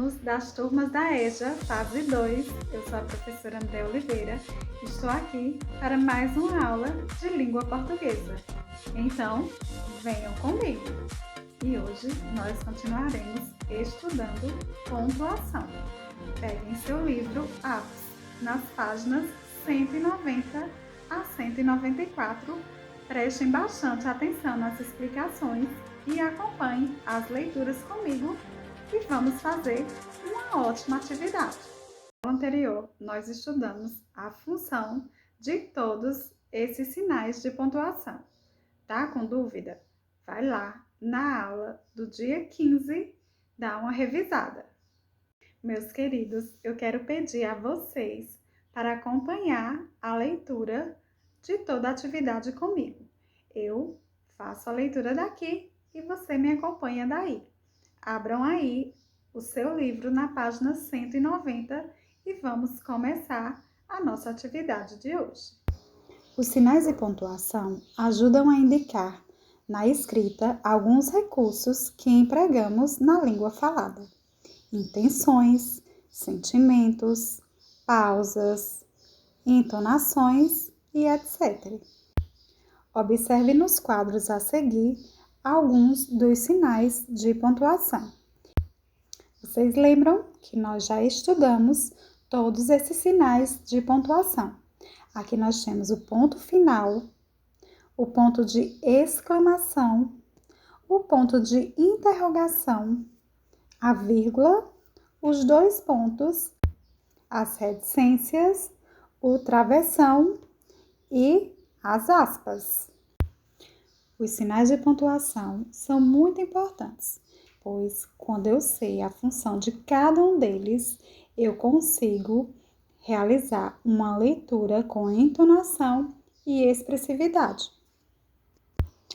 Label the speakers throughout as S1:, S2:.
S1: alunos das turmas da EJA, fase 2. Eu sou a professora André Oliveira. Estou aqui para mais uma aula de língua portuguesa. Então, venham comigo! E hoje nós continuaremos estudando pontuação. Peguem seu livro Atos nas páginas 190 a 194. Prestem bastante atenção nas explicações e acompanhem as leituras comigo e vamos fazer uma ótima atividade. No anterior, nós estudamos a função de todos esses sinais de pontuação. Tá com dúvida? Vai lá na aula do dia 15, dá uma revisada. Meus queridos, eu quero pedir a vocês para acompanhar a leitura de toda a atividade comigo. Eu faço a leitura daqui e você me acompanha daí. Abram aí o seu livro na página 190 e vamos começar a nossa atividade de hoje. Os sinais de pontuação ajudam a indicar na escrita alguns recursos que empregamos na língua falada. Intenções, sentimentos, pausas, entonações e etc. Observe nos quadros a seguir alguns dos sinais de pontuação. Vocês lembram que nós já estudamos todos esses sinais de pontuação. Aqui nós temos o ponto final, o ponto de exclamação, o ponto de interrogação, a vírgula, os dois pontos, as reticências, o travessão e as aspas. Os sinais de pontuação são muito importantes, pois quando eu sei a função de cada um deles, eu consigo realizar uma leitura com entonação e expressividade.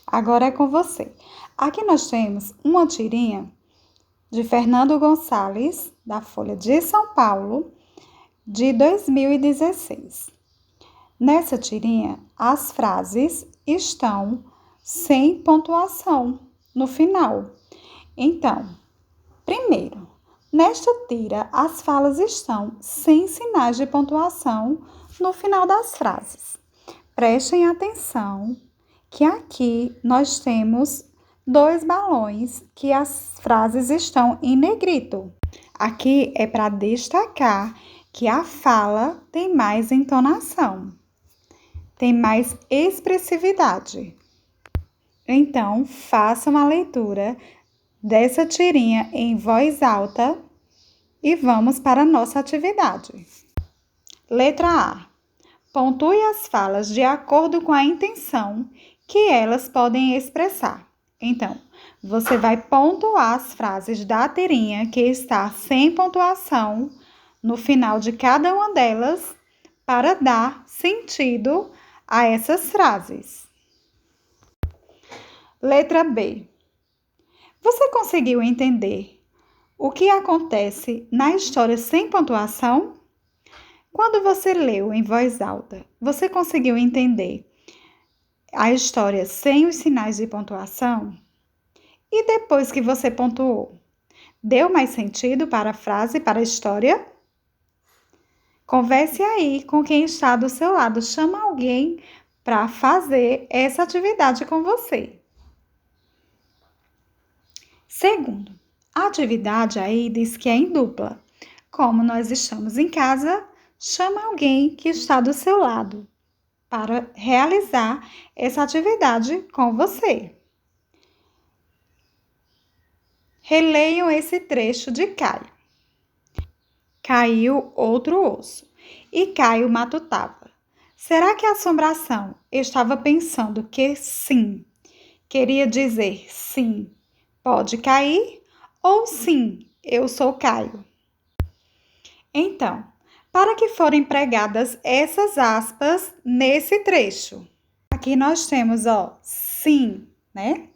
S1: Agora é com você. Aqui nós temos uma tirinha de Fernando Gonçalves, da Folha de São Paulo, de 2016. Nessa tirinha, as frases estão sem pontuação no final. Então, primeiro, nesta tira, as falas estão sem sinais de pontuação no final das frases. Prestem atenção que aqui nós temos dois balões que as frases estão em negrito. Aqui é para destacar que a fala tem mais entonação, tem mais expressividade. Então, façam a leitura dessa tirinha em voz alta e vamos para a nossa atividade. Letra A. Pontue as falas de acordo com a intenção que elas podem expressar. Então, você vai pontuar as frases da tirinha que está sem pontuação no final de cada uma delas para dar sentido a essas frases. Letra B. Você conseguiu entender o que acontece na história sem pontuação? Quando você leu em voz alta, você conseguiu entender a história sem os sinais de pontuação? E depois que você pontuou, deu mais sentido para a frase, para a história? Converse aí com quem está do seu lado. Chama alguém para fazer essa atividade com você. Segundo, a atividade aí diz que é em dupla. Como nós estamos em casa, chama alguém que está do seu lado para realizar essa atividade com você. Releiam esse trecho de Caio. Caiu outro osso e Caio matutava. Será que a assombração estava pensando que sim, queria dizer sim, pode cair? Ou sim, eu sou Caio? Então, para que foram empregadas essas aspas nesse trecho? Aqui nós temos, sim, né?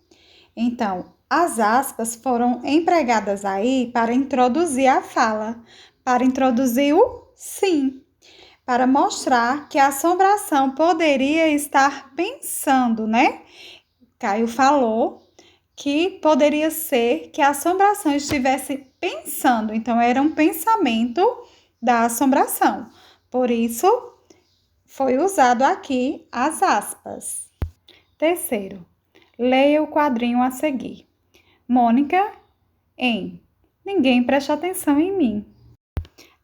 S1: Então, as aspas foram empregadas aí para introduzir a fala, para introduzir o sim, para mostrar que a assombração poderia estar pensando, né? Caio falou que poderia ser que a assombração estivesse pensando. Então, era um pensamento da assombração. Por isso, foi usado aqui as aspas. Terceiro, leia o quadrinho a seguir. Mônica, em Ninguém presta atenção em mim.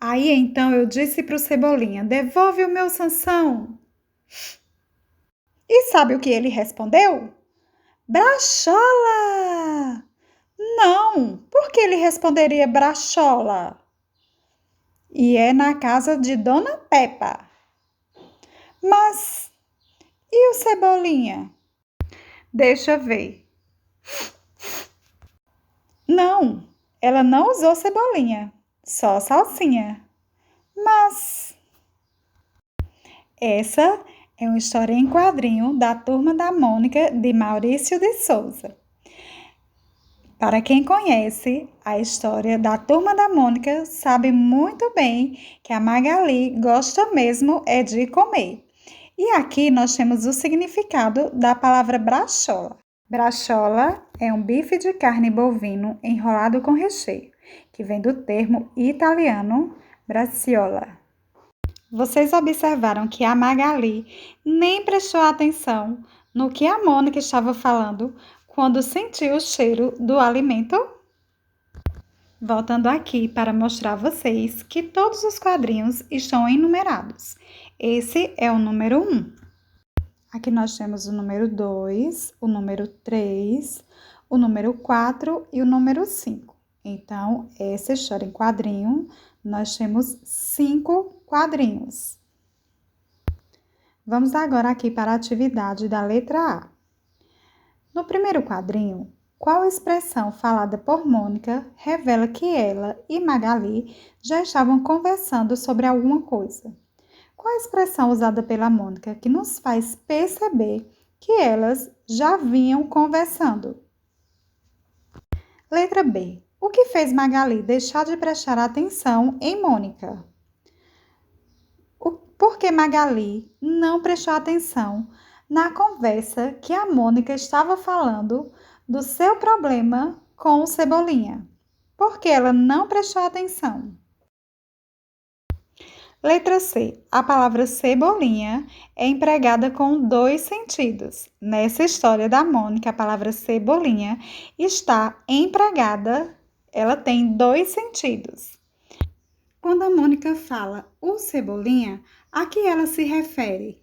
S1: Aí, então, eu disse para o Cebolinha, devolve o meu Sansão. E sabe o que ele respondeu? Brachola! Não, por que ele responderia Brachola? E é na casa de Dona Peppa. Mas e o Cebolinha? Deixa eu ver. Não, ela não usou Cebolinha, só Salsinha. Mas essa é uma história em quadrinho da Turma da Mônica, de Maurício de Souza. Para quem conhece a história da Turma da Mônica, sabe muito bem que a Magali gosta mesmo é de comer. E aqui nós temos o significado da palavra brachola. Brachola é um bife de carne bovino enrolado com recheio, que vem do termo italiano braciola. Vocês observaram que a Magali nem prestou atenção no que a Mônica estava falando quando sentiu o cheiro do alimento? Voltando aqui para mostrar a vocês que todos os quadrinhos estão enumerados. Esse é o número 1. Aqui nós temos o número 2, o número 3, o número 4 e o número 5. Então, essa história em quadrinho, nós temos 5 quadrinhos. Vamos agora aqui para a atividade da letra A. No primeiro quadrinho, qual expressão falada por Mônica revela que ela e Magali já estavam conversando sobre alguma coisa? Qual a expressão usada pela Mônica que nos faz perceber que elas já vinham conversando? Letra B. O que fez Magali deixar de prestar atenção em Mônica? Por que Magali não prestou atenção na conversa que a Mônica estava falando do seu problema com o Cebolinha? Por que ela não prestou atenção? Letra C. A palavra cebolinha é empregada com 2 sentidos. Nessa história da Mônica, a palavra cebolinha está empregada, ela tem 2 sentidos. Quando a Mônica fala o Cebolinha, a que ela se refere?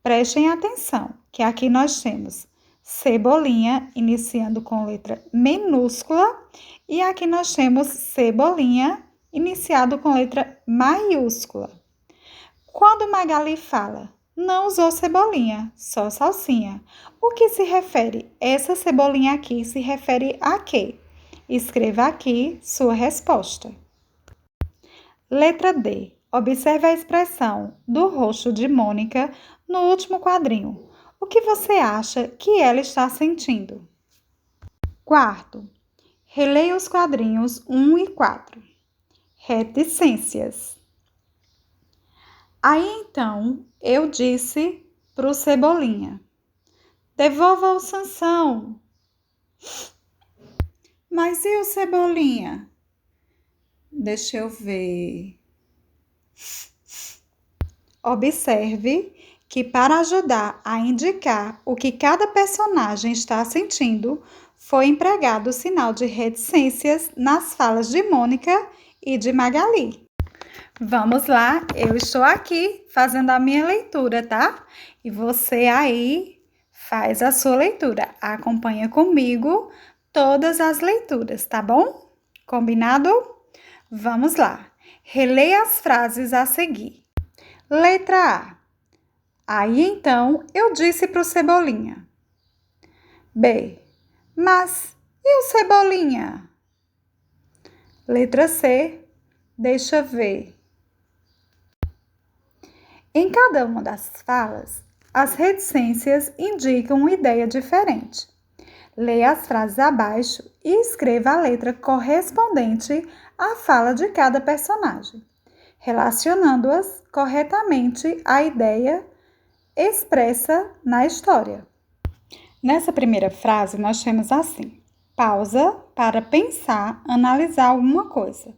S1: Prestem atenção, que aqui nós temos Cebolinha, iniciando com letra minúscula, e aqui nós temos Cebolinha, iniciado com letra maiúscula. Quando Magali fala, não usou cebolinha, só salsinha. O que se refere? Essa cebolinha aqui se refere a quê? Escreva aqui sua resposta. Letra D. Observe a expressão do rosto de Mônica no último quadrinho. O que você acha que ela está sentindo? Quarto, releia os quadrinhos 1 e 4. Reticências. Aí então eu disse para o Cebolinha, devolva o Sansão. Mas e o Cebolinha? Deixa eu ver. Observe que para ajudar a indicar o que cada personagem está sentindo, foi empregado o sinal de reticências nas falas de Mônica e de Magali. Vamos lá, eu estou aqui fazendo a minha leitura, tá? E você aí faz a sua leitura. Acompanha comigo todas as leituras, tá bom? Combinado? Vamos lá. Releia as frases a seguir. Letra A. Aí então eu disse para o Cebolinha. B. Mas e o Cebolinha? Letra C. Deixa ver. Em cada uma das falas, as reticências indicam uma ideia diferente. Leia as frases abaixo e escreva a letra correspondente à fala de cada personagem, relacionando-as corretamente à ideia expressa na história. Nessa primeira frase, nós temos assim: pausa para pensar, analisar alguma coisa.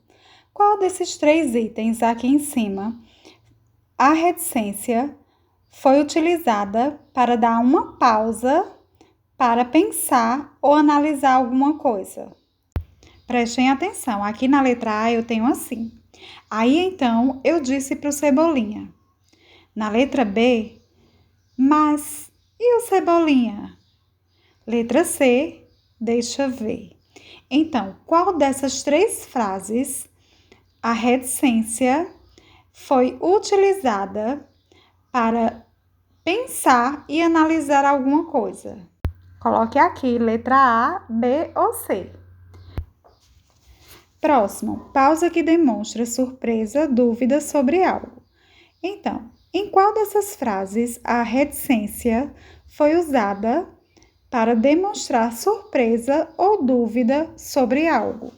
S1: Qual desses 3 itens aqui em cima, a reticência foi utilizada para dar uma pausa para pensar ou analisar alguma coisa? Prestem atenção, aqui na letra A eu tenho assim. Aí então eu disse para o Cebolinha. Na letra B, mas e o Cebolinha? Letra C, deixa ver. Então, qual dessas 3 frases a reticência foi utilizada para pensar e analisar alguma coisa? Coloque aqui letra A, B ou C. Próximo, pausa que demonstra surpresa, dúvida sobre algo. Então, em qual dessas frases a reticência foi usada para demonstrar surpresa ou dúvida sobre algo?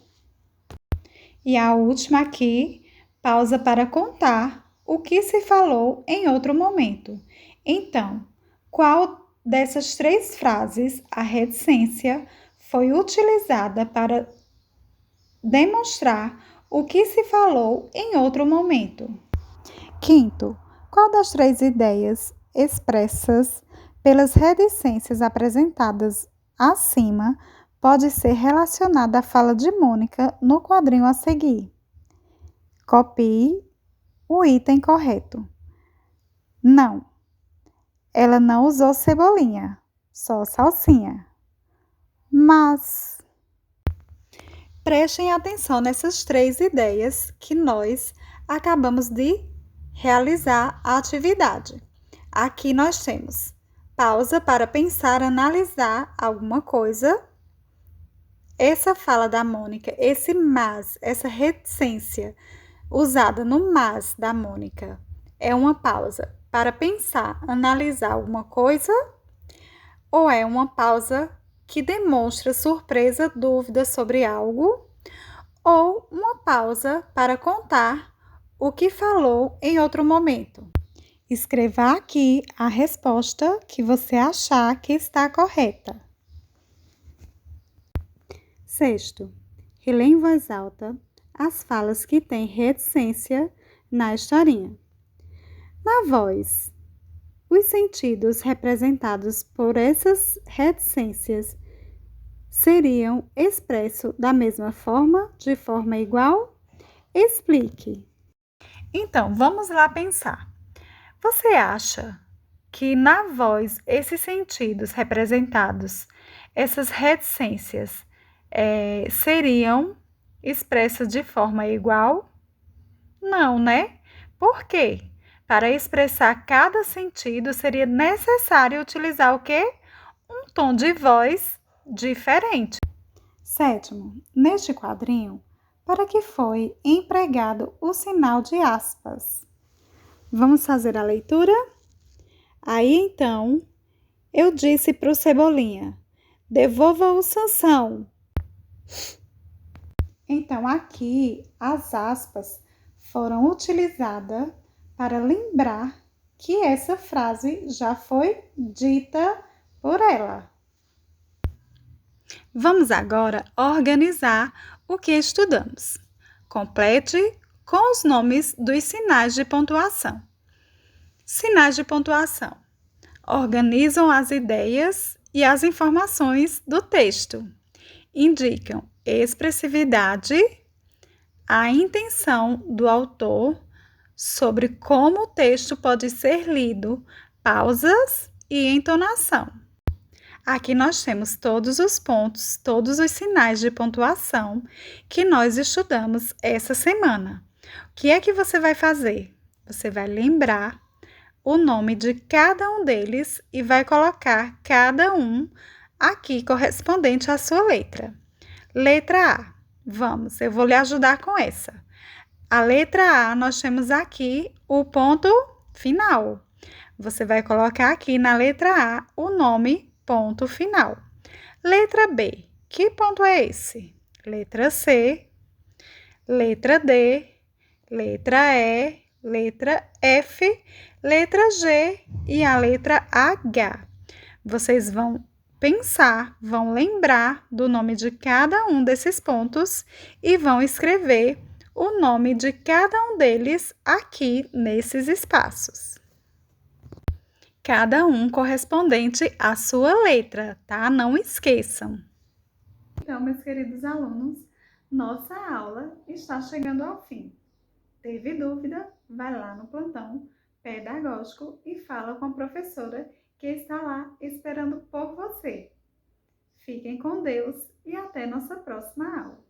S1: E a última aqui, pausa para contar o que se falou em outro momento. Então, qual dessas 3 frases a reticência foi utilizada para demonstrar o que se falou em outro momento? Quinto, qual das 3 ideias expressas pelas reticências apresentadas acima pode ser relacionada à fala de Mônica no quadrinho a seguir? Copie o item correto. Não, ela não usou cebolinha, só salsinha. Mas prestem atenção nessas 3 ideias que nós acabamos de realizar a atividade. Aqui nós temos pausa para pensar, analisar alguma coisa. Essa fala da Mônica, esse mas, essa reticência usada no mas da Mônica é uma pausa para pensar, analisar alguma coisa ou é uma pausa que demonstra surpresa, dúvida sobre algo ou uma pausa para contar o que falou em outro momento? Escreva aqui a resposta que você achar que está correta. Sexto, relê em voz alta as falas que têm reticência na historinha. Na voz, os sentidos representados por essas reticências seriam expressos da mesma forma, de forma igual? Explique. Então, vamos lá pensar. Você acha que na voz esses sentidos representados, essas reticências, seriam expressas de forma igual? Não, né? Por quê? Para expressar cada sentido, seria necessário utilizar o quê? Um tom de voz diferente. Sétimo, neste quadrinho, para que foi empregado o sinal de aspas? Vamos fazer a leitura? Aí, então, eu disse para o Cebolinha, devolva o Sansão. Então, aqui, as aspas foram utilizadas para lembrar que essa frase já foi dita por ela. Vamos agora organizar o que estudamos. Complete com os nomes dos sinais de pontuação. Sinais de pontuação organizam as ideias e as informações do texto. Indicam expressividade, a intenção do autor sobre como o texto pode ser lido, pausas e entonação. Aqui nós temos todos os pontos, todos os sinais de pontuação que nós estudamos essa semana. O que é que você vai fazer? Você vai lembrar o nome de cada um deles e vai colocar cada um aqui correspondente à sua letra. Letra A. Vamos, eu vou lhe ajudar com essa. A letra A, nós temos aqui o ponto final. Você vai colocar aqui na letra A o nome ponto final. Letra B. Que ponto é esse? Letra C, letra D, letra E, letra F, letra G e a letra H. Vocês vão pensar, vão lembrar do nome de cada um desses pontos e vão escrever o nome de cada um deles aqui nesses espaços. Cada um correspondente à sua letra, tá? Não esqueçam. Então, meus queridos alunos, nossa aula está chegando ao fim. Teve dúvida? Vai lá no plantão pedagógico e fala com a professora que está lá esperando por você. Fiquem com Deus e até nossa próxima aula.